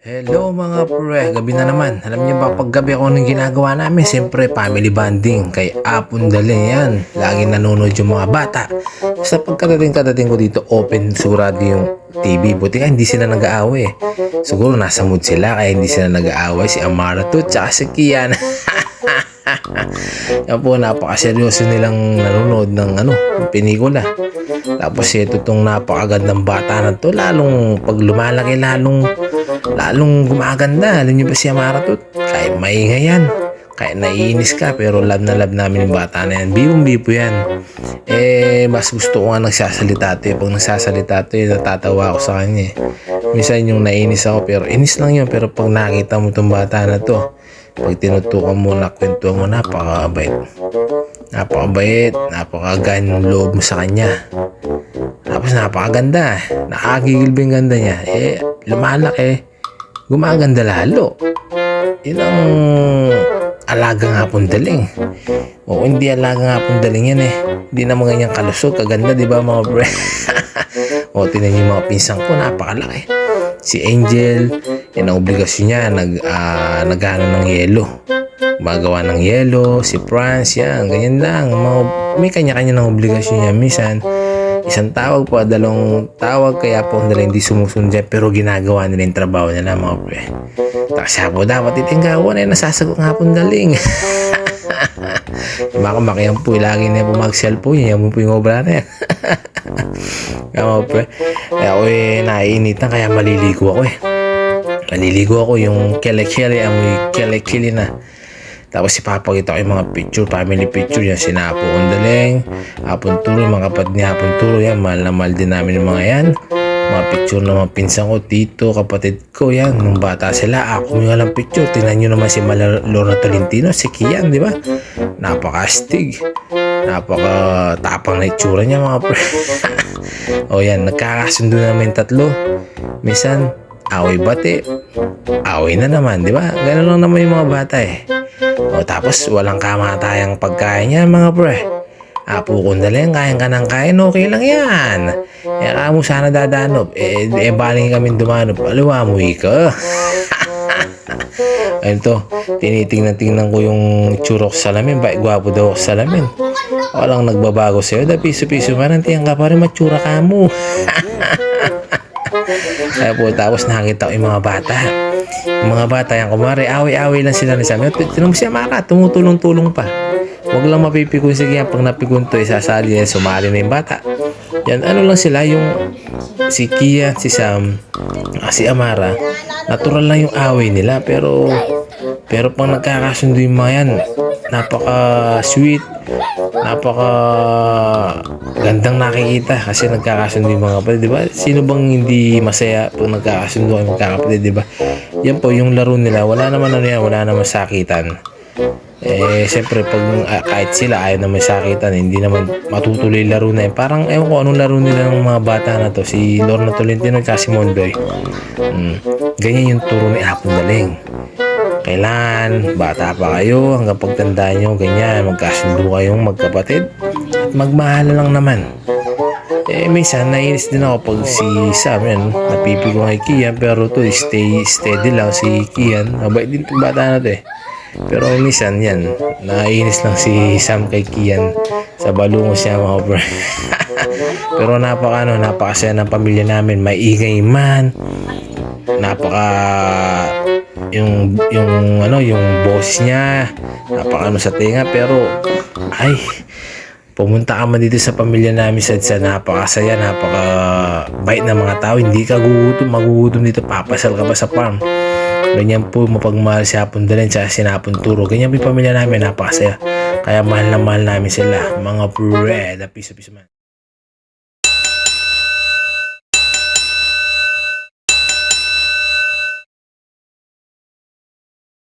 Hello mga pre, gabi na naman. Alam niyo ba pag gabi ako nang ginagawa namin, siyempre family bonding. Kay Apon Dali yan. Laging nanonood yung mga bata. Sa pagkadating ko dito, open sigurado yung TV. Buti nga hindi sila nag-aaway. Siguro nasa mood sila kaya hindi sila nag-aaway. Si Amara to, tsaka si Kian. Yan po, napakaseryoso nilang nanonood ng pelikula. Tapos ito tong napakagandang bata na to, lalong pag lumalaki, lalong gumaganda. Alam niyo ba si Amara to? Kahit maingay yan, kahit naiinis ka, pero love na love namin yung bata na yan. Bibong-bibo yan. Mas gusto ko nga nagsasalita to. Pag nagsasalita to, natatawa ako sa kanya. Minsan yung naiinis ako, pero inis lang yun. Pero pag nakita mo tong bata na to, pag tinutukan mo na, kwentuhan mo, napakabait. Napakagaan yung loob mo sa kanya. Tapos napakaganda. Nakakagigil ba yung ganda niya? Lumalaki, gumaganda lalo. Yun ang alagang Apon Daling. O hindi alagang Apon Daling yan Hindi naman ganyan kalusog, kaganda, di ba mga bre? O tinan niyo yung mga pinsang ko, napakalaki. Si Angel, yan ang obligasyon niya, nagano ng yelo. Magawa ng yelo, si France, yan, ganyan lang. May kanya-kanya ng obligasyon niya. Minsan, isang tawag po, dalawang tawag, kaya po nila hindi sumusunod dyan, pero ginagawa nila yung trabaho nila mga pre. Kasi po dapat itinggawan nasasagot ng Apon Daling. Baka makiyan po, lagi na po mag-cellphone, yan po yung obra na yan. Kaya mga pre, ako naiinitan, kaya maliligo ako Maliligo ako yung kele-kele, amoy kele-kele na. Tapos ipapakita ko yung mga picture, family picture yan. Sina Apon Daling, Apon Turo, mga kapatid ni Apon Turo yan. Mahal na mahal din namin yung mga yan. Mga picture ng mga pinsan ko, tito, kapatid ko yan. Nung bata sila, ako yung alam picture. Tingnan nyo naman si Lorna Tolentino, si Kian, di ba? Napaka-astig. Napaka-tapang na itsura niya mga pre. O yan, nagkakasundo namin tatlo. Minsan, away bate, away na naman, di ba? Ganun lang naman yung mga bata O tapos walang kamatayang pagkain yan mga pre. Apon Daling, kain ka ng kain, okay lang yan. Kamo sana dadanop. Baling kami dumanop. Aliwa mo ka. Ayun to, tinitingnan ko yung itsura ko sa salamin. Bakit gwapo daw ako sa salamin? Walang nagbabago sa'yo. Da piso-piso man, tiyang ka pa rin matsura ka mo. Kaya po, tapos nakakita ko yung mga bata. Yung mga bata yan, kumari, away-away lang sila ni Sam. Tinong siya Mara, tumutulong-tulong pa. Huwag lang mapipikon sige yan. Pag napikon to, isasali yan, sumali na yung bata. Yan, ano lang sila, yung si Kia, si Sam, si Amara, natural lang yung away nila. Pero pag nagkakasundo yung mga yan, napaka-sweet, napaka-gandang nakikita kasi nagkakasundo yung mga kapatid, di ba? Sino bang hindi masaya pag nagkakasundo yung magkakapatid, di ba? Yan po, yung laro nila, wala naman wala naman sakitan. Siyempre, pag kahit sila ayaw naman sakitan, hindi naman matutuloy laro na yun. Parang, ewan ko anong laro nila ng mga bata na to, si Lorna Tolentino at si Mondoy. Ganyan yung turo ni Apon Daling. Kailan, bata pa kayo, hanggang pagtanda nyo, ganyan, magkasundo kayong magkapatid, at magmahal lang naman. Minsan, nainis din ako pag si Sam, yan, napipigo kay Kian, pero to, steady lang si Kian, mabait din itong bata na to Pero minsan, yan, nainis lang si Sam kay Kian, sa balungos siya mga bro. Pero napakasaya ng pamilya namin, maingay man, yung boss niya sa tenga, pero pumunta ka man dito sa pamilya namin sa napakasaya, napakabait na mga tao, hindi ka magugutom dito, papasal ka pa sa farm. Ganyan po mapagmahal si Apon Daling sa Apon Turo. Ganyan po yung pamilya namin, napakasaya, kaya mahal na mahal namin sila mga pre, piso man.